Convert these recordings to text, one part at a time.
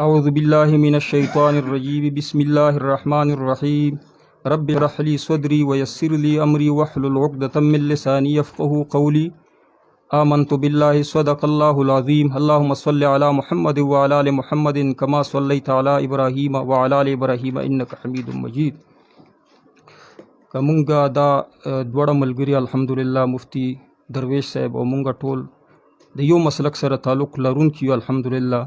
أعوذ بالله من الشيطان الرجيم بسم الله الرحمن الرحيم رب اشرح لي صدري ويسر لي أمري واحلل عقدة من لساني يفقهوا قولي آمنت بالله صدق الله العظيم اللهم صل على محمد وعلى آل محمد كما صليت على إبراهيم وعلى آل إبراهيم إنك حميد مجيد. کمونگا دا دوړه ملګری الحمدلله مفتی درویش صاحب او مونږ ټول د یو مسلک سره تعلق لرونکي یو الحمدلله.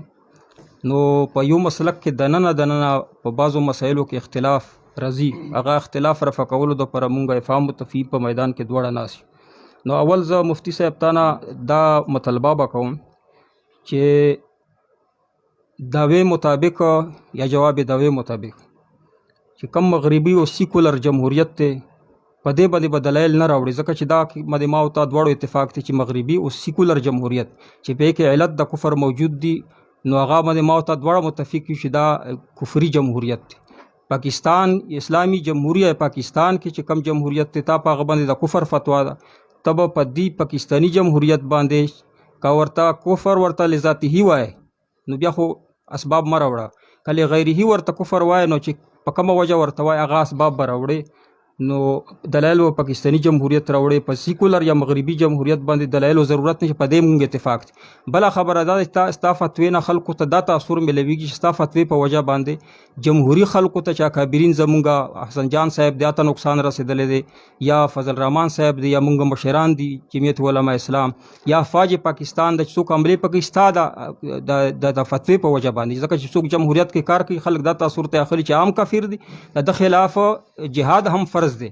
نو په یو مسلک کې دننه په بعضو مسایلو کې اختلاف راځي، هغه اختلاف رفع کولو دپاره مونږ افهام و تفهیم په میدان کې دواړه ناست یو. نو اول زه مفتی صاحب تانه دا مطالبه به کوم چې دعوې مطابق یا جواب دعوې مطابق چې کم مغربي او سیکولر جمهوریت ته په دې باندې به دلایل نه راوړي، ځکه چې دا مدې ما او تا دواړو اتفاق دی چې مغربي او سیکولر جمهوریت چې په کې علت د کفر موجود دی، نو هغه باندې ما او تا دواړه متفق یو چې دا کفري جمهوریت دی. پاکستان اسلامي جمهوریت پاکستان کې چې کم جمهوریت دی تا په هغه باندې د کفر فتوا ده، تب په دې پاکستاني جمهوریت باندې کا ورته کفر ورته لذاته وای نو بیا خو اسباب مه راوړه، کله غیره ورته کفر وای نو چې په کومه وجه ورته وای هغه اسباب به راوړې. نو دلایل و پاکستانی جمهوریت راوړې، په سیکولر یا مغربي جمهوریت باندې دلایل ضرورت نشي، په دې مونږ اتفاق دی. بله خبره دا ده ستا فتوې نه خلکو ته دا تاثر ملویږي چې ستا فتوې په وجه باندې جمهوري خلکو ته چې اکابرین زمونږ حسن جان صاحب دی ته نقصان رسېدلی دی، یا فضل الرحمن صاحب دی، یا مونږ مشران دي جمعیت علماء اسلام، یا فاج پاکستان د چې څوک عملې پکې ستا د فتوې په وجه باندې، ځکه چې څوک جمهوریت کې کار کوي خلک دا تاثر ته اخلي چې عام کافر دی، د خلاف جهاد هم فرض دی.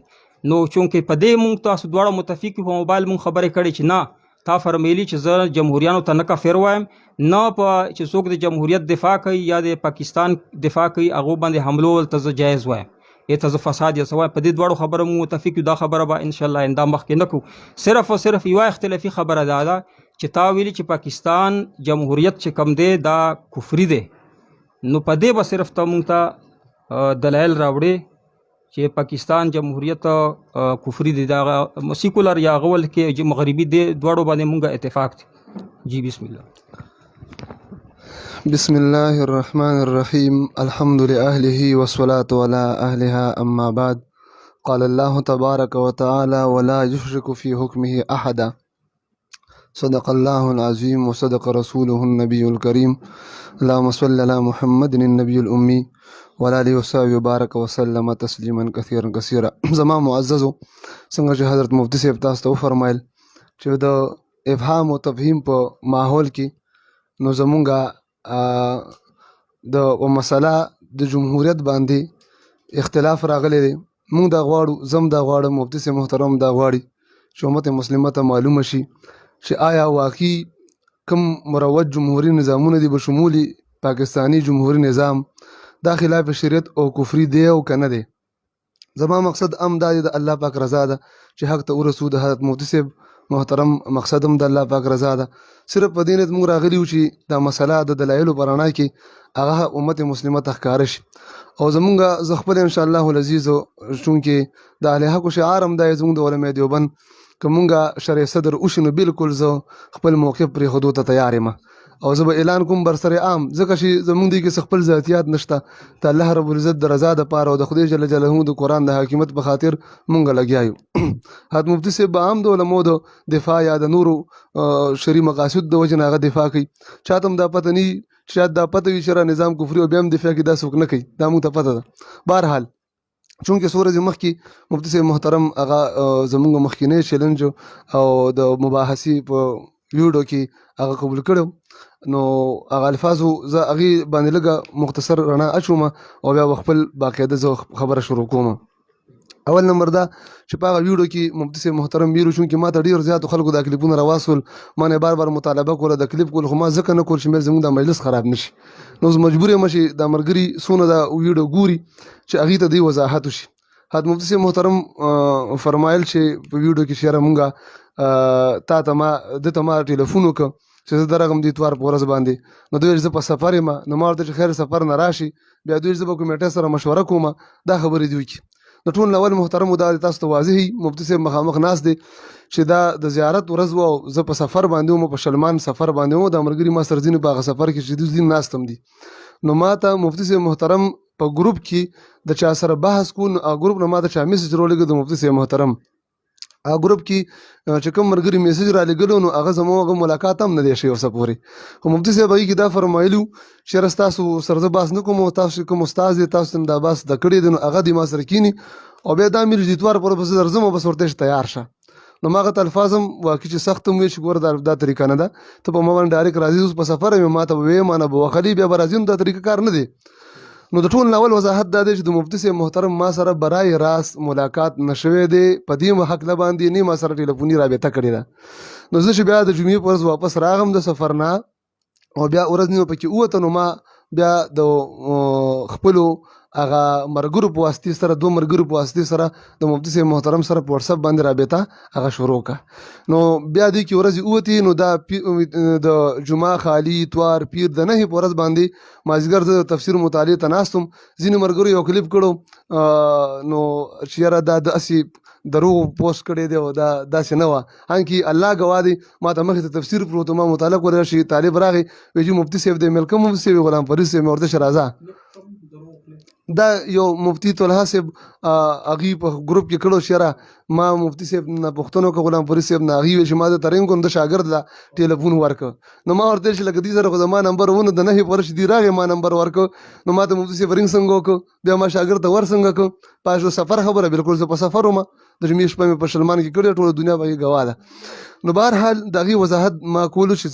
نو چونکې په دې مونږ تاسو دواړه متفق په موبایل مونږ خبرې کړې چې نه تا فرمیلی چې زه جمهوریانو ته نه کافر وایم، نه په چې څوک د جمهوریت دفاع کوي یا د پاکستان دفاع کوي هغو باندې حملو ته زه جایز وایم، ته زه فساد یا څه وایم. په دې دواړو خبره مونږ متفق یو، دا خبره به انشاءالله آینده مخکې نه کوو. صرف او صرف یوه اختلافي خبره دا ده چې تا ویلي چې پاکستان جمهوریت چې کم دی دا کفري دی، نو په دې به صرف ته مونږ ته دلایل راوړې چې پاکستان جمهوریت کفري دی، دا سیکولر یا غول کې مغربي دی، دواړو باندې مونږ اتفاق دی. جی بسم الله. بسم الله الرحمن الرحيم الحمد لأهله والصلاة على أهلها أما بعد. قال الله تبارك وتعالى ولا يشرك في حكمه أحدا. صدق الله العظيم وصدق رسوله النبي الكريم. اللهم صل على محمد النبي الأمي وعلى آله وصحبه وبارك وسلم تسلیما کثیرا کثیرا. زما معززو څنګه چې حضرت مفتی صاحب تاسو ته وفرمایل چې د افهام او تفهیم په ماحول کې نو زمونږ د مسله د جمهوریت باندې اختلاف راغلی دی. مونږ دا غواړو، زم دا غواړم، مفتی صاحب محترم دا غواړي چې امت مسلمه ته معلومه شي چې آیا واقعي کوم مروج جمهوري نظامونه دي بشمول پاکستانی جمهوري نظام دا خلاف شریعت او کفری دی او کنه دی. زما مقصد ام دا دی د الله پاک رضا ده چې حق ته ورسو. د حضرت مفتی صاحب محترم مقصد هم د الله پاک رضا ده. صرف په دې نیت موږ راغلي یو چې دا مسله د دلایلو په رڼا کې هغه امت مسلمه ته ښکاره شي. او زمونږ زه خپل انشاءالله العزیز چونکې د اهل حق شعار هم دا زمونږ د علماء دیوبند که مونږ شرع صدر وشي نو بالکل زه خپل موقف پرېښودو ته تیار یم او زه به اعلان کوم بر سر عام، ځکه چې زمونږ دی کې خپل ذاتیات نشته، ته الله رب العزت د رضا دپاره او د خدای جل جلاله د قرآن د حاکمیت په خاطر مونږ لګیا یو. حضرت مفتی صاحب به عام د علماو د دفاع یا د نورو شرعي مقاصد د وجې نه هغه دفاع کوي. چاته هم دا پته نه وي، شاید دا پته وي چې نظام کفري او بیا هم دفاع کوي، دا څوک نه کوي، دا مونږ ته پته ده. بهرحال چونکې څو ورځې مخکې مفتی صاحب محترم هغه زمونږ مخکینی چیلنج او د مباحثې په ویډیو کې هغه قبول کړی، نو هغه الفاظو زه هغې باندې لږه مختصر رڼا اچوم او بیا به خپل باقاعده زه خبره شروع کوم. اول نمبر دا چې په هغه ویډیو کې مفتی صاحب محترم ویلو، چونکې ما ته ډېر زیاتو خلکو دا کلیپونه راواصول، ما نه بار بار مطالبه کوله د کلیپ کول، خو ما ځکه نه کول چې مېل زموږ دا مجلس خراب نشي. نو زه مجبور یم چې دا ملګري څونه دا ویډیو ګوري چې هغې ته دې وضاحت وشي. حضرت مفتی صاحب محترم فرمایل چې په ویډیو کې چې یاره مونږ تا ته ما ټلیفون وکړه چې زه درغم د اتوار په ورځ باندې، نو دوی زه په سفر یم، نو ما ورته چې خیر سفر نه راشي بیا دوی زه به کمیټې سره مشوره کوم، دا خبرې دوی کې. نو ټول اول محترمو دا تاسو ته واضح مفتی صاحب مخامخ ناست دی چې دا د زیارت ورځ وه او زه په سفر باندې وم، په شلمان سفر باندې وم، دا ملګري ما سره ځینې په هغه سفر کې چې دوی ځینې ناست هم دي. نو ما ته مفتي صاحب محترم په ګروپ کې د چا سره بحث کو نو ګروپ نه ما ته چا میسج راولېږه د مفتي صاحب محترم ګروپ کې چې کوم مرګري میسج را لګلو نو هغه زموږ ملاقات هم نه دی شوی اوسه پورې خو مفتي صاحب هغې کې دا فرمایلو چې یاره ستاسو سره زه بحث نه کوم تاسو کوم استاد دی تاسو ته دا بحث د کړی دی نو هغه دې ما سره کینی او بیا دا میر اتوار پر پسې درځم او بس ورته تیار شه نو ما هغه الفاظ هم واقعي چې سخت هم وي چې ګوره دا طریقه نه ده ته په ما باندې ډایرکټ راځي اوس په سفر یم ما ته به ویې ما نه به وخلي بیا به راځي نو دا طریقه کار نه دی نو د ټول ناول وضاحت دا دی چې د مفتي صاحب محترم ما سره برای راست ملاقات نه شوی دی په دې حقله باندې نه ما سره ټلیفوني رابطه کړې ده نو زه چې بیا د جمعې په ورځ واپس راغم د سفر نه او بیا ورځ نیمه پکې ووته نو ما بیا د خپلو هغه مرګرو په واسطې سره دوه مرګرو په واسطې سره د مفتي صاحب محترم سره په واتساپ باندې رابطه هغه شروع کړه نو بیا دې کې ورځې ووتې نو دا د جمعه خالي اتوار پیر د نهې په ورځ باندې مازدیګر زه د تفسیر مطالعې ته ناست وم ځینې مرګرو یو کلیپ کړو نو چې یاره دا داسې دروغ پوسټ کړی دی او دا داسې نه وه هانکې الله ګواه دی ما ته مخې ته تفسیر پروت ما مطالعه کولی شي طالب راغی وایي چې مفتي صاحب دی ملکه مفتي صاحب غلام فرید صاحب مې ورته شه راځه دا یو مفتی طلحه صاحب هغې په ګروپ کې کړو چې یاره ما مفتي صاحب نه پوښتنه وکړه غلام فرید صاحب نه هغې ویل چې ما د ترین کوم د شاګرد له ټلیفون ورکړه نو ما ورته ویل چې لکه دې سره خو زما نمبر ونه د نهې په ورځ چې دې راغی ما نمبر ورکړه نو ما ته مفتي صاحب رینګ څنګه وکړه بیا ما شاګرد ته ور څنګه کړه په سفر خبره بالکل زه په سفر وم د جمعې شپه مې په شلمان کې کړې ټوله دنیا به ګواه ده نو بهرحال د هغې وضاحت ما کولو چې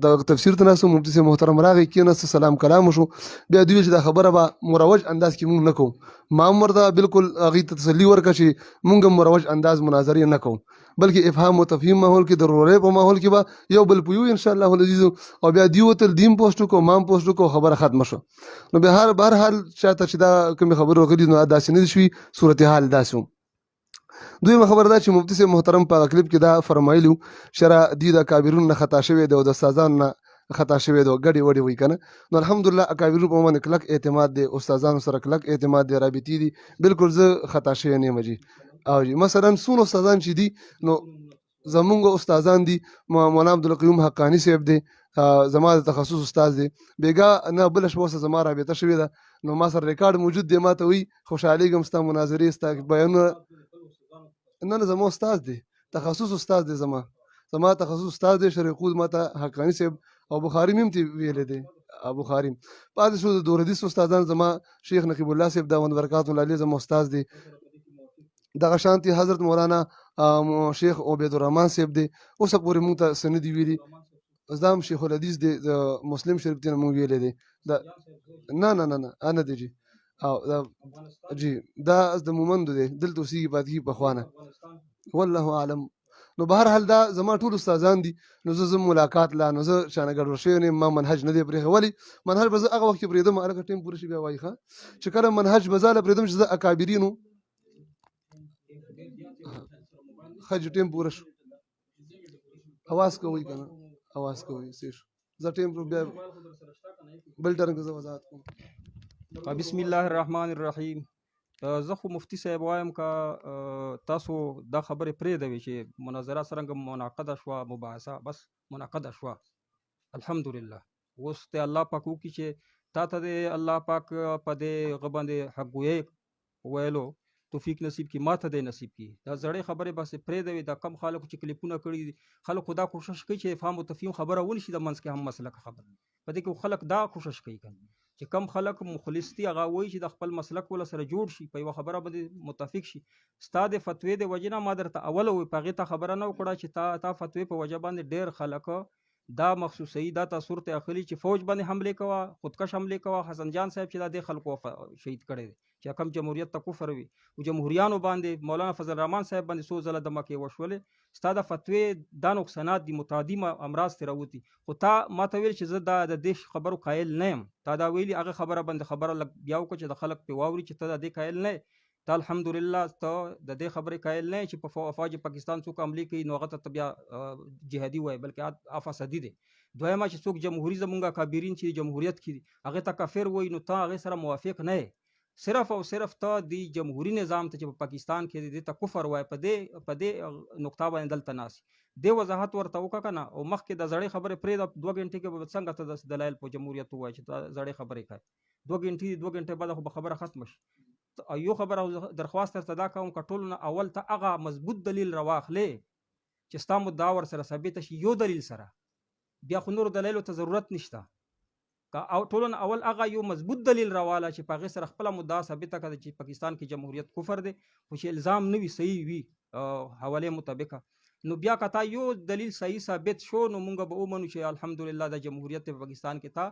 د تفسیر ته ناست مفتي صاحب محترم راغی کېناست سلام کلام وشو بیا دوی چې دا خبره به مروج انداز کې مونږ نه کوو ما هم ورته بالکل هغې ته تسلي ورکړه چې مونږ هم مروج انداز مناظرې نه کوو بلکې افهام و تفهیم ماحول کې د ورورۍ په ماحول کې به یو بل پویو انشاءالله العزیز او بیا دی وتل دیم پوسټ وکړو ما هم پوسټ وکړو خبره ختمه شوه نو بهرحال چاته چې دا کومې خبرې راغلي نو داسې نه شوي صورتحال داسې و دویمه خبره دا چې مفتي صاحب محترم په کلیپ کې دا فرمایلي چې دوی د کابرون نه خطا شوی دی او د استادانو نه خطا شوی دی ګډې وډې وایي که نه نو الحمدلله اکابرون په ما باندې کلک اعتماد دی استادانو سره کلک اعتماد دی رابطې دي بالکل زه خطا شوی نه یم جي او جي مثلا څونه استادان چې دي نو زمونږ استادان دي مولانا عبدالقیوم حقانی صاحب دی زما د تخصص استاد دی بیګا نه بله شپه اوسه زما رابطه شوې ده نو ما سره ریکارډ موجود دی ما ته وایي خوشحالېږم ستا مناظرې ستا بیانونه نه زما استاد دی تخصص استاد دی زما تخصص استاد دی شریخود ما ته حقانی صاحب او بخاري مې هم تی ویلی دی بخاري پاتې شو د دور حدیث استادان زما شیخ نقیب الله صاحب داوند برکات الله علیه زما استاد دی دغه شانتي حضرت مولانا شیخ عبید الرحمن صاحب دی اوسه پورې مونږ ته څه نه دي ویلي زه هم شیخ الحدیث دی د مسلم شریف دی نه مونږ ویلی دی نه نه دی جي او جی دا د مومندو دی دلته اوسېږي پاتې کېږي پخوانه والله اعلم نو بهرحال دا زما ټول استادان دي نو زه ملاقات لا نو زه شانه ګډوډ شوی نه یم ما منهج نه دی پرېښی ولې منهج به زه هغه وخت کې پرېږدم هلکه ټایم پوره شي بیا وایي ښه چې کله منهج به زه هله پرېږدم چې زه اکابرینو ښه جي ټایم پوره شو اواز کوئ که نه اواز کوئ صحیح شو زه ټایم بیا بل ټرن کې زه وضاحت کوم بسم الله الرحمن الرحیم زه خو مفتي صاحب وایم که تاسو دا خبرې پرېږدوي چې مناظره څرنګه منعقده شوه مباحثه بس منعقده شوه الحمدلله اوس ته الله پاک وکړي چې تا ته د الله پاک په دې هغه باندې حق ګویۍ ویلو توفیق نصیب کړي ما ته دی نصیب کړي دا زړې خبرې بس پرېږدوي دا کم خلکو چې کلیپونه کړي دي خلکو دا کوشش کوي چې افهام و تفهیم خبره ونشي د منځ کې هم مسلک خبره په دې کې خلک دا کوشش کوي چې کم خلک مخلص دي هغه وایي چې د خپل مسلک ول سره جوړ شي په یوه خبره باندې متفق شي ستا د فتوی د وجې نه ما درته اوله وایي په هغې ته خبره نه وکړه چې تا فتوی په وجه باندې ډېر خلک دا مخصوصي دا تاثر ته اخلي چې فوج باندې حمله کوه خودکش حمله کوه حسن جان صاحب چې دا د خلکو شهید کړی دی چې کم جمهوریت ته کفر وي او جمهوریانو باندې مولانا فضل الرحمن صاحب باندې څو ځله د مکې وشولې ستا د فتوی دا نقصانات دي متعدي امراض ترې راوتي خو تا ما ته ویل چې زه دا د دې خبرو قایل نه یم تا دا ویلي هغه خبره باندې خبره لږ بیا وکړه چې د خلک پرې واوري چې ته د دې قایل نه یې ته الحمدلله ته د دې خبرې قایل نه یې چې په افواج پاکستان څوک حملې کوي نو هغه ته بیا جهادي وایي بلکې افسدي دی دویمه چې څوک جمهوري زمونږ کابرین چې جمهوریت کې دي هغې ته کافر وایي نو ته هغې سره موافق نه یې صرف او صرف ته د جمهوری نظام ته چې په پاکستان کې دې ته کفر وایي په دې نقطه باندې دلته ناست دې وضاحت ورته وکړه که نه، او مخکې د زړې خبرې پرېږده، 2 غنټې کې به څنګه ته د دلایل په جمهوریت ووایي چې ته زړې خبرې کوې. 2 غنټې بعد خو به خبره ختمه شي. یو خبره درخواست درته دا کوم که ټولو نه اول ته هغه مضبوط دلیل راواخلې چې ستا مدعا ورسره ثابته شي، یو دلیل سره، بیا خو نورو دلایلو ته ضرورت نشته. که ټولو نه اول هغه یو مضبوط دلیل راواله چې په هغې سره خپله مدعا ثابته کړه چې پاکستان کې جمهوریت کفر دی، خو چې الزام نه وي، صحیح وي حوالې مطابقه، نو بیا که تا یو دلیل صحیح ثابت شو نو مونږ به ومنو چې الحمدلله د جمهوریت په پاکستان کې تا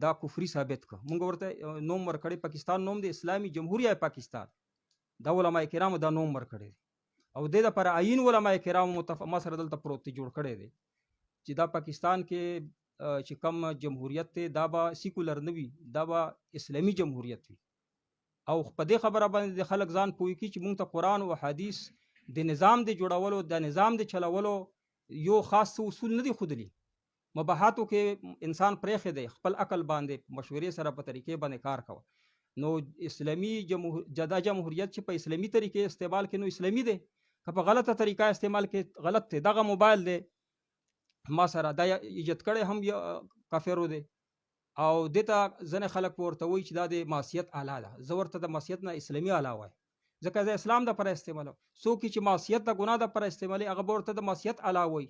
دا کفري ثابت کړه. مونږ ورته نوم ورکړی پاکستان نوم د اسلامي جمهوریه پاکستان، دا علماء کرامو دا نوم ورکړی او د لپاره عین علماء کرامو ما سره دلته پروت جوړ کړی دی چې دا پاکستان کې چې کم جمهوریت دی دا به سیکولر نه وي، دا به اسلامي جمهوریت وي. او په دې خبره باندې د خلک ځان پوه کړي چې مونږ ته قرآن او حدیث د نظام د جوړولو، د نظام د چلولو یو خاص اصول نه دي ښودلي. مباحاتو کې انسان پرېښی دی، خپل عقل باندې مشورې سره په طریقې باندې کار کوه. نو اسلامي جدا جمهوریت چې په اسلامي طریقې استعمال کې نو اسلامي دی، که په غلطه طریقه استعمال کې غلط دی. دغه موبایل دی ما سره دا ایجاد کړی هم کافرو دی، او دته ځینې خلک ورته وایي چې دا د معصیت آله ده. زه ورته د معصیت نه اسلامي آله وایم، ځکه زه اسلام دپاره استعمالوم. څوک چې معصیت د ګناه دپاره استعمالوي هغه به ورته د معصیت آله وایي.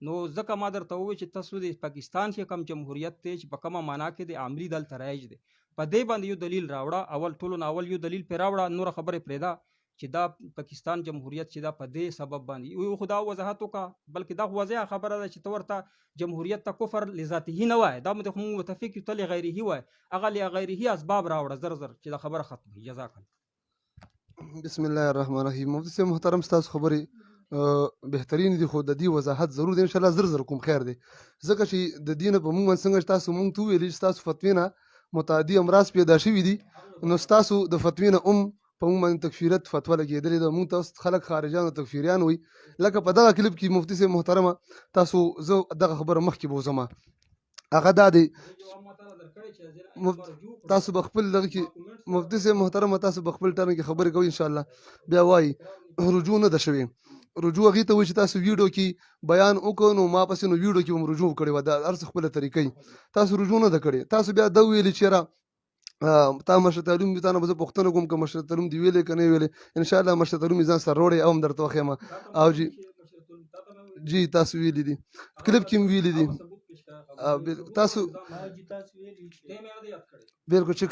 نو ځکه ما درته ووایي چې تاسو د پاکستان کې کم جمهوریت دی چې په کومه معنا کې د عملي دلته رایج دی، په دې باندې یو دلیل راوړه. اول ټولو نه اول یو دلیل پرې راوړه، نوره خبرې پرېږده چې دا پاکستان جمهوریت چې دا په دې سبب باندې یو خدا وضاحت وکړه. بلکې دا واضحه خبره ده چې ته ورته جمهوریت ته کفر لذاته نه وایي، دا موږ متفق یو ته لغیره وایي، هغه لغیره اسباب راوړه زر چې دا خبره ختمه. جزاک الله. بسم الله الرحمن الرحیم. مفتی صاحب محترم، ستاسو خبرې بهترین دي، خو د دې وضاحت ضرور دی. انشاءالله زر کوم خیر دی، ځکه چې د دې نه به موږ څنګه تاسو موږ ته وویلي چې ستاسو فتوی نه متعدي امراض پیدا شوي دي، نو ستاسو د فتوی نه په موږ باندې تکفیرت فتوا لګېدلې ده. موږ ته خلک خارجان او تکفیریان وایي. لکه په دغه کلیپ کې مفتي صاحب محترمه تاسو زه دغه خبره مخکې بوزم، هغه دا دی تاسو به خپل دغه کې مفتي صاحب محترمه تاسو به خپل ټرن کې خبرې کوئ انشاءالله. بیا وایي رجوع نه ده شوې، رجوع هغې ته وایي چې تاسو ویډیو کې بیان وکړو نو ما پسې نو ویډیو کې هم رجوع کړې وه، دا هر څه خپله طریقې تاسو رجوع نه ده کړې. تاسو بیا دا ویلي چې یاره تا مشر تعلیم وي، تا نه به زه پوښتنه کوم که مشر تعلیم دې ویلې که نه ویلې. انشاءالله مشر تعلیم یې ځان سره روړی او هم درته وښیم. او جی تاسو ویلي دي، کلیپ کې هم ویلي دي تاسو بالکل چې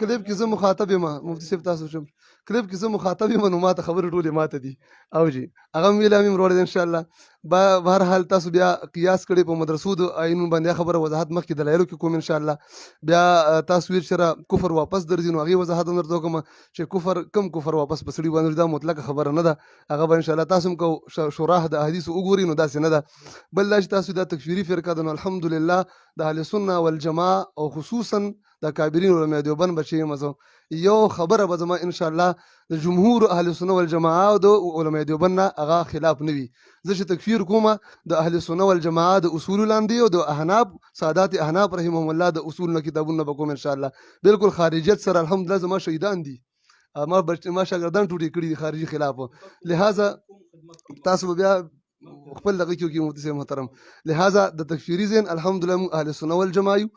کلیپ کې زه مخاطب یم مفتي صاحب، تاسو شم کلیپ کې زه مخاطب یم نو ماته خبرې ټولې ماته دي. او جی هغه هم ویلې هم وروړی انشاءالله. بهرحال تاسو بیا قیاس کړئ په مدرسو د آیینونو باندې، خبره وضاحت مخکې دلایلو کې کوم انشاءالله. بیا تاسو ویل چې کفر واپس درځي، نو هغې وضاحت هم درته وکړم چې کفر کم کفر واپس په سړي باندې دا مطلقه خبره نه ده. هغه به انشاءالله تاسو هم کو شراح د احادیثو وګورئ نو داسې نه ده. بل دا چې تاسو دا تکفیري فرقه ده، نو الحمدلله د اهل سنه والجماعه او خصوصا د کابرین علماء دیوبند بچی یم زه، یو خبره به زما انشاءالله د جمهور اهل سنه والجماعه او د علماء دیوبند نه هغه خلاف نه وي. زه چې تکفیر کومه د اهل سنه والجماعه د اصول لاندې او د احناف سادات احناف رحمهم الله د اصول نه کتابونه به کوم انشاءالله. بالکل خارجیت سره الحمدلله زما شهیدان دي، ما شاګردان ټوټې کړي دي خارجي خلاف. لہذا تاسو بیا خپل دغه کې مفتي صاحب محترم، لہذا د تکفیري ذهن الحمدلله اهل سنه والجماعه یو.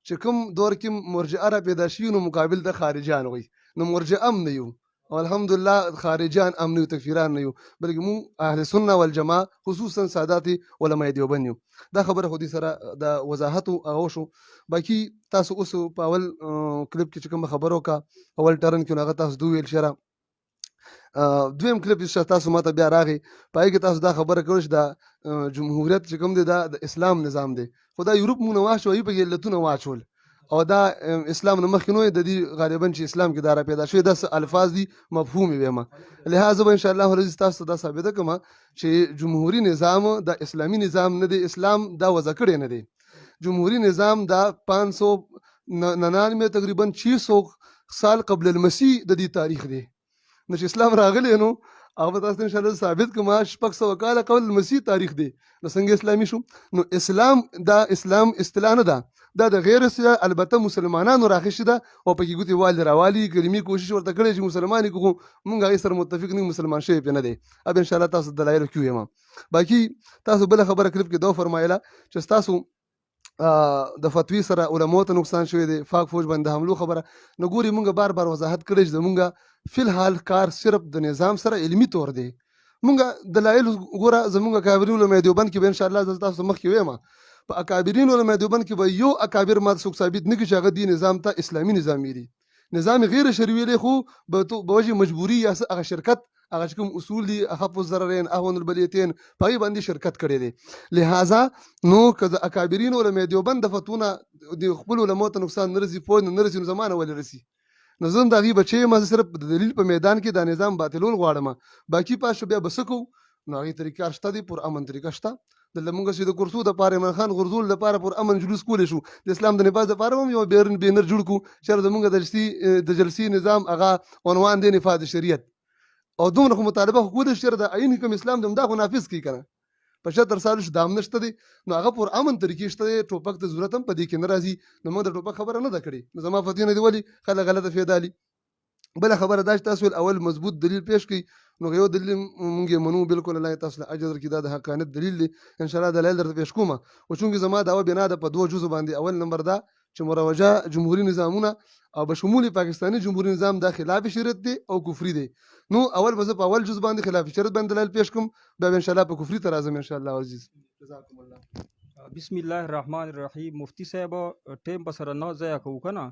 چې کوم دور کې مرجئه را پیدا شي نو مقابل د خارجان وي، نو مرجئه هم نه یو او الحمدلله خارجان هم نه یو، تکفیران نه یو، بلکې مونږ اهل سنه والجماعه خصوصا سادات علماء دیوبند یو. دا خبره خو دې سره د وضاحت هغه شو. باقي تاسو اوس په اول کلیپ کې چې کوم خبرو کا اول ټرن کې هغه تاسو دوی ویل شره. دویم کلیپ چې تاسو ماته بیا راغی پای کې تاسو دا خبره کوئ چې دا جمهوریت چې کوم دی دا د اسلام نظام دی، خو دا یورپ مونږ نه واچوي په کې علتونه واچول او دا اسلام نه مخکې نو د دې غالبا چې اسلام کې دا را پیدا شوی داسې الفاظ دي مفهوم یې ویمه. لهذا به انشاءالله ورځ تاسو ته دا ثابته کړم چې جمهوري نظام د اسلامي نظام نه دی، اسلام دا وضع کړی نه دی. جمهوري نظام دا 599 تقریبا 600 سال قبل المسیح د دې تاریخ دی. نو چې اسلام راغلی نو هغه تاسو انشاءالله ثابت کوم 600 کاله قبل المسیح تاریخ دی، نو څنګه اسلامي شو؟ نو اسلام دا اسلام اصطلاح نه ده، دا د غیر البته مسلمانانو راخښي ده او پکې ګوتې والي راوالي کلمې کوشش ورته کړی چې مسلمان یې خو مونږ هغې سره متفق نه مسلمان شوی پرې نه دی. اب انشاءالله تاسو دلایلو کې ویم. باقي تاسو بله خبره کلیپ کې دا وفرمایله چې ستاسو د فتوی سره علماو ته نقصان شوی دی فاک فوج باندې حملو خبره نو ګوري مونږ بار بار وضاحت کړی چې زمونږ فی الحال کار صرف د نظام سره علمي طور دی. مونږ دلایل ګوره زمونږ اکابرین علماء دیوبند کې به انشاءالله زه تاسو مخکې ویم په اکابرین علماء دیوبند کې به یو اکابر ما څوک ثابت نه کړي چې هغه دې نظام ته اسلامي نظام ویلي. نظام غیر شرعي ویلی خو به وجه مجبوري یا هغه شرکت هغه چې کوم اصول دي اخف الضررین اهون البلیتین په هغې باندې شرکت کړی دی. لہذا نو که د اکابرین علماء دیوبند د فتوونه د خپلو علماو ته نقصان نه رسي پوه نه رسي نو زما نه ولې رسي. نو زه هم د هغې بچی یم صرف د دلیل په میدان کې دا نظام باطلول غواړم. باقي پاشه بیا به څه کوو نو هغې طریقه شته دی پر امن طریقه شته. دلته مونږ چې د کورسو دپاره عمران خان غورځول دپاره پر امن جلوس کولی شو د اسلام د نفاذ دپاره هم یو بینر جوړ کړو چېرې زمونږ د جلسې نظام هغه عنوان دی نفاذ شریعت او دومره خو مطالبه خو کولی شو چېرې د عین حکم اسلام د همدا خو نافظ کړي که نه په 76 سالو چې دام نشته دی نو هغه پر امن طریقې شته دی. ټوپک ته ضرورت هم په دې کې نه راځي نو موږ د ټوپک خبره نه ده کړې نو زما فتوی نه دي ولي خلک غلطه فایده لي. بله خبره دا چې تاسو اول مضبوط دلیل پیش کړئ نو یو دلیل مونږ یې منو بالکل الله تاسو له اجر درکړي دا د حقانیت دلیل دی انشاءالله دلایل درته پیش کوم. او چونکې زما دعوه بنا ده په 2 جزو باندې. اول نمبر دا چې مروجه جمهوري نظامونه او بشمول پاکستاني جمهوري نظام دا خلاف شریعت دی او کفري دی. نو اول به زه په اول جز باندې خلاف شریعت باندې دلایل پیش کوم بیا به انشاءالله په کفري ته راځم انشاءالله عزیز. جزاکم الله. بسم الله الرحمن الرحیم. مفتی صاحب ټیم به سره نه ضایع کوو که نه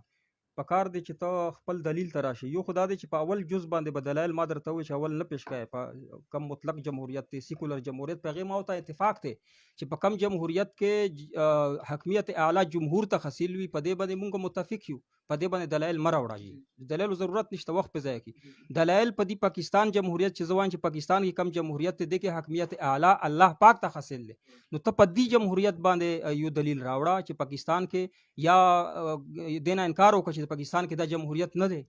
پکار دی چې ته خپل دلیل ته راشي. یو خدا دی چې په اول جز باندې به دلایل ما درته وایي چې اول نه پیش کوې په کم مطلق جمهوریت دی سیکولر جمهوریت په هغې ما ورته اتفاق دی چې په کم جمهوریت کې حکمیت اعلی جمهور ته حاصل وي په دې باندې مونږ متفق یو په دې باندې دلایل مه راوړه. دلایلو ضرورت نشته وخت په ضایع کړي. دلایل په دې پاکستان جمهوریت چې زه وایم چې پاکستان کې کم جمهوریت دی کې حکمیت اعلی الله پاک ته حاصل دی نو ته په دې جمهوریت باندې یو دلیل راوړه چې پاکستان کې یا دې نه انکار وکړه چې پاکستان کې دا جمهوریت نه دی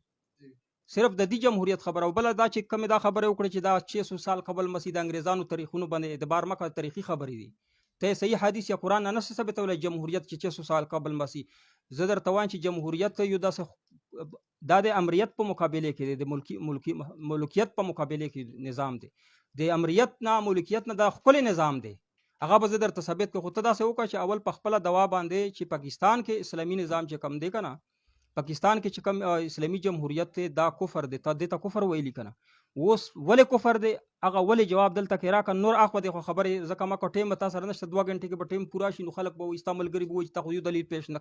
صرف د دې جمهوریت خبره. او بله دا چې کومې دا خبره وکړه چې دا 600 سال قبل مسیح د انګریزانو تاریخونو باندې اعتبار مه کوه تاریخي خبرې دي. ته صحیح حدیث یا قرآن نه نشي ثابتولی جمهوریت چې 600 سال قبل مسیح. زه درته وایم چې جمهوریت یو داسې دا د امریت په مقابله کې دی د ملکیت په مقابله کې نظام دی. د امریت نه ملکیت نه دا ښکلی نظام دی هغه به زه درته ثابت کړم. خو ته داسې وکړه چې اول په خپله دوا باندې چې پاکستان کې اسلامي نظام چې کم دی که نه پاکستان کې چې کوم اسلامي جمهوریت دی دا کفر دی ته دې ته کفر ویلي که نه اوس ولې کفر دی هغه ولې جواب دلته کې راکړه. نور اخوا دی خو خبرې ځکه ما که ټیم به تا سره نشته 2 غنټې کې به ټیم پوره شي نو خلک به وایي ستا ملګري به وایي چې تا خو یو دلیل پیش نه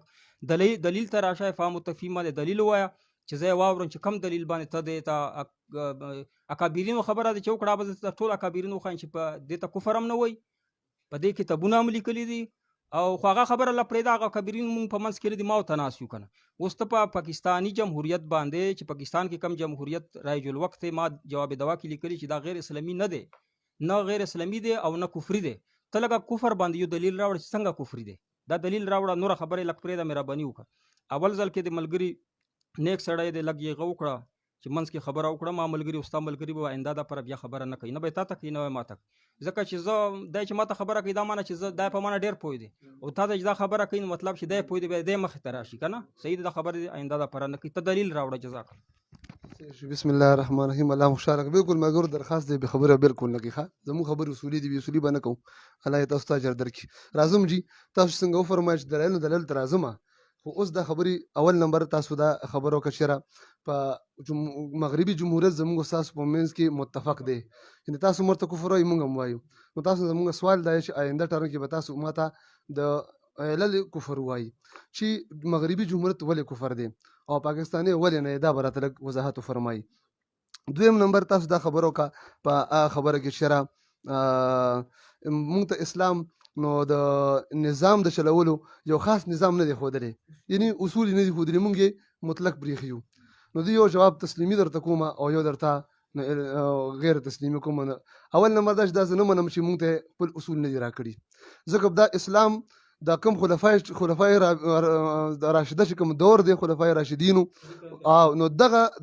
دلیل ته راشه فهم التفهیم باندې دلیل ووایه چې زه یې واورم چې کم دلیل باندې ته دې ته اکابرینو خبره ده چې وکړه به زه ټول اکابرینو وښایم چې په دې ته کفر هم نه وایي په دې کتابونه هم لیکلي دي او خو هغه خبره له پرېږده هغه کابرین مونږ په منځ کې دي ما ورته ناست یو که نه. اوس ته په پاکستاني جمهوریت باندې چې پاکستان کې کم جمهوریت رایج الوقت ما جواب دوا کې لیکلي چې دا غیر اسلامي نه دی نه غیر اسلامي دی او نه کفري دی. ته لږه کفر باندې یو دلیل راوړه چې څنګه کفري دی دا دلیل راوړه نوره خبرې لږ پرېږده مهرباني وکړه. اول ځل کې د ملګري نیک سړی دی لږ یې وکړه چې منځ کې خبره وکړه ما ملګري او ستا ملګري به آینده دپاره بیا خبره نه کوي نه به یې تا ته کوي نه به یې ما ته ځکه چې زه دی چې ما ته خبره کوي دا معنی چې زه دا په معنی ډېر پوه دی او تا ته چې دا خبره کوي نو مطلب چې دی پوه دی بیا دی مخې ته راشي که نه صحیح دا خبره دی آینده دپاره نه کوي ته دلیل راوړه جزاک الله. بسم الله الرحمن الرحیم. الله خوشحاله بالکل مګر درخواست دی به خبره بالکل نه کوي ښه زموږ خبرې اصولي دي بې اصولي به نه کوو الله یې تاسو ته اجر درکړي. راځم جي تاسو څنګه وفرمایئ چې دلایل ته راځم خو اوس دا خبرې اول نمبر تاسو دا خبره وکړه چېرې په مغربي جمهوریت زموږ ستاسو په منځ کې متفق دی یعنې تاسو ورته کفر وایي موږ هم وایو نو تاسو زموږ سوال دا چې آینده ټرم کې به تاسو ما ته د علل کفر وایي چې مغربي جمهوریت ولې کفر دی او پاکستاني ولې نه دا به راته لږ وضاحت وفرمایي. دویم نمبر تاسو دا خبره وکړه په خبره کې چېرې موږ ته اسلام نو د نظام د چلولو یو خاص نظام نه دی ښودلی یعنی اصول نه دي ښودلي موږ یې مطلق پرېښي یو نو زه یو جواب تسلیمي درته کوم او یو درته غیر تسلیمي کوم. اول نمبر دا چې دا زه نه منم چې موږ ته خپل اصول نه دي راکړي ځکه دا اسلام دا کوم خلفای راشده چې کوم دور دی خلفای راشدینو نو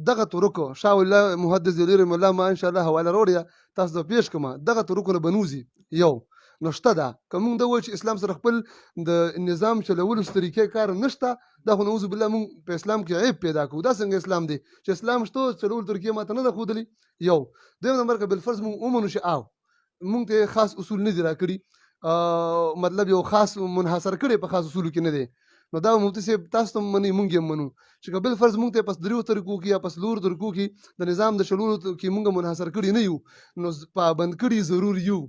دغه طرقو شاه الله محدث دلیر مولا ما ان شاء الله حواله وروړیا تاسو ته پیش کوم دغه طرقونه بنوزي یو نو شته ده که موږ دا وایو چې اسلام سره خپل د نظام چلولو طریقې کار نشته دا خو نعوذ بالله موږ په اسلام کې عیب پیدا کوو دا څنګه اسلام دی چې اسلام شته چلولو طریقې ماته نه ده ښودلي یو دویم نمبر که بالفرض موږ ومنو چې موږ ته خاص اصول نه دي راکړي مطلب یو خاص منحصر کړی په خاص اصولو کې نه دی نو دا مفتي صاحب تاسو ته منئ موږ یې منو چې که بالفرض موږ ته په دریو طریقو کې یا په څلورو طریقو کې د نظام د چلولو کې موږ منحصر کړي نه یو نو پابند کړي ضرور یو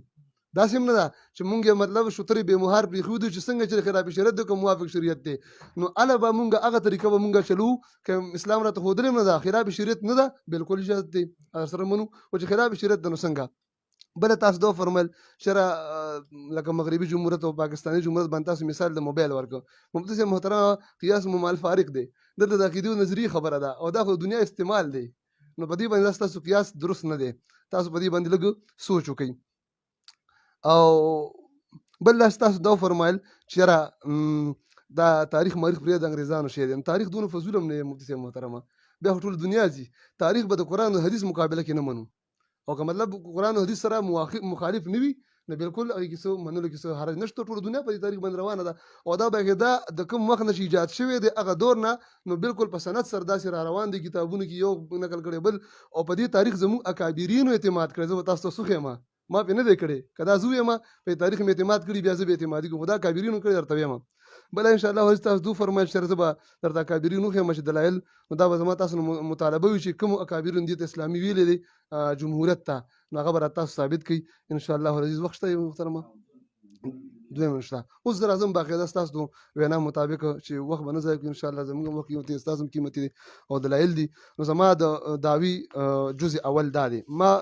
داسې هم نه ده چې موږ یې مطلب شترې بې مهار پرېښودو چې څنګه چې خلاف شریعت دی که موافق شریعت دی نو هله به موږ هغه طریقه به موږ چلو که اسلام راته ښودلی هم نه ده خلاف شریعت نه ده بالکل اجازت دی هغه سره منو خو چې خلاف شریعت ده نو څنګه بله تاسو دا وفرمیل چې لکه مغربي جمهوریت او پاکستاني جمهوریت باندې تاسو مثال د موبایل ورکړ مفتي صاحب محترم قیاس ممال فارق دی دلته د عقیدې او نظریې خبره ده او دا خو دنیا استعمال دی نو په دې باندې تاسو قیاس درست نه دی تاسو په دې باندې لږ سوچ وکړئ او بل تاسو دا وفرمیل چې دا تاریخ مریخ پرې د انګریزانو شی دی تاریخ دونه فضول هم نه مفتي صاحب محترمه بیا ټول دنیا ځي تاریخ به د قرآن او حدیث مقابله کې نه منو او که مطلب قرآن او حدیث سره مخالف نه وي نو بالکل هغې کې څه منلو کې څه حرج نشته ټوله دنیا په دې تاریخ باندې روانه ده او دا به دا د کوم وخت نه چې ایجاد شوی دی هغه دور نه نو بالکل په سند سره داسې را روان دي کتابونو کې یو نقل کړی بل او په دې تاریخ زموږ اکابرینو اعتماد کړی زه به تاسو ته څه ښیم ما پرې نه دی کړی که دا زه ویم په تاریخ مې اعتماد کړي بیا زه به اعتمادي کوم خو دا اکابرینو کړی درته ویم بله انشاءالله حدیث تاسو دو فرمایل چې زه به درته اکابرین وښیم چې دلایل نو دا به زما تاسو مطالبه وي چې کوم اکابرین دې ته اسلامي ویلی دی جمهوریت ته نو هغه به را تاسو ثابت کړي انشاءالله العزیز وخت شته محترمه دویم شته اوس زه راځم باقاعده ستاسو د وینا مطابق چې وخت به نه ضایع کړو انشاءالله زموږ وخت قیمتي ستاسو هم قیمتي دی او دلایل دي نو زما د دعوی جزء اول دا دی ما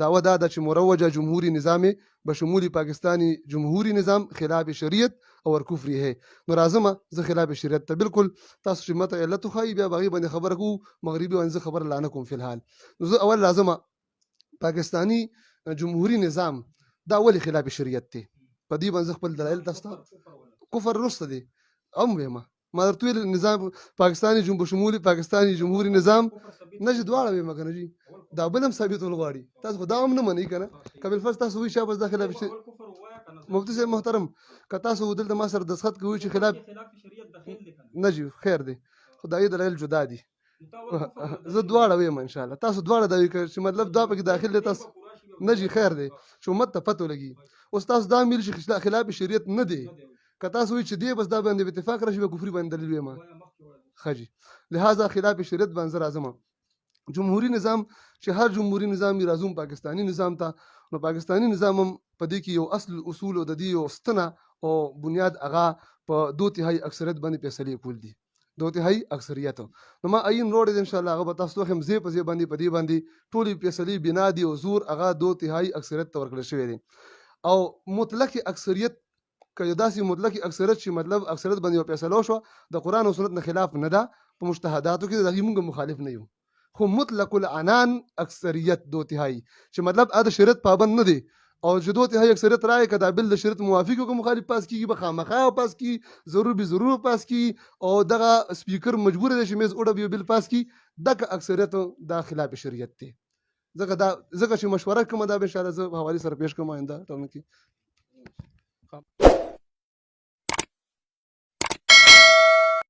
دعوه دا ده چې مروجه جمهوری نظام بشمول پاکستانی جمهوری نظام خلاف شریعت او کفر ہے نو راځم زه خلاف شریعت ته بالکل تاسو چې ماته علت خو بیا باغی باندې خبره کو مغربي باندې خبر لانه کوم فی الحال نو زه اول راځم پاکستانی جمهوری نظام دا ولې خلاف شریعت دی په دې باندې خپل دلایل تاسو کفر رسته دی ام ویما ما درته ویل نظام پاکستانی بشمول پاکستانی جمهوری نظام نه چې دواړه ویما کنه جی دا بل هم ثابتول غواړي تاسو خو دا هم نه منئ کنه که بالفرض تاسو وایئ شابه دا خلاف مفتي صاحب محترم که تاسو دلته ما سره دسخط کوئ چې خلاف نه جی خیر دی خدایي دلایل جدا دي زه دواړه ویم ان شاء الله تاسو دواړه دا وایئ چې مطلب دا پکې داخل دی تاسو نه جی خیر دی چې امت ته پته لګي اوس تاسو دا ویل چې خلاف شریعت نه دی که تاسو وایئ چې دی بس دا باندې اتفاق راشي به کفري باندې دلیل ویما ښه جي لهذا خلاف شریعت باندې زه راځم جمهوری نظام چې هر جمهوری نظام یې راځم پاکستانی نظام ته نو پاکستانی نظام هم په دې کې یو اصل اصول او د دې یو ستنه او بنیاد هغه په 2/3 اکثریت باندې فیصلې کول دي 2/3 اکثریت نو ما عین روډ ان شاء الله هغه به تاسو ته هم زی په زی باندې په دې باندې ټولې فیصلې بنا دي او زور هغه 2/3 اکثریت ته ورکړل شوی دی او مطلق اکثریت که داسې مطلق اکثریت چې مطلب اکثریت باندې یو فیصله وشوه د قرآن او سنت نه خلاف نه ده په مجتهداتو کې د هغې موږ مخالف نه یو خو مطلق العنان اکثریت 2/3 چې مطلب دا شریعت پابند نه دی او چې 2/3 اکثریت رائے که دا بل د شریعت موافق او مخالف پاس کیږي به خامخا پاس کی ضرور به ضرور پاس کی او دغه سپیکر مجبور دی چې میز اوډه به بل پاس کی دغه اکثریت دا خلاف شریعت دی زګه چې مشوره کوم دا به ان شاء الله زه حواله سره پیش کوم آینده ټایم کې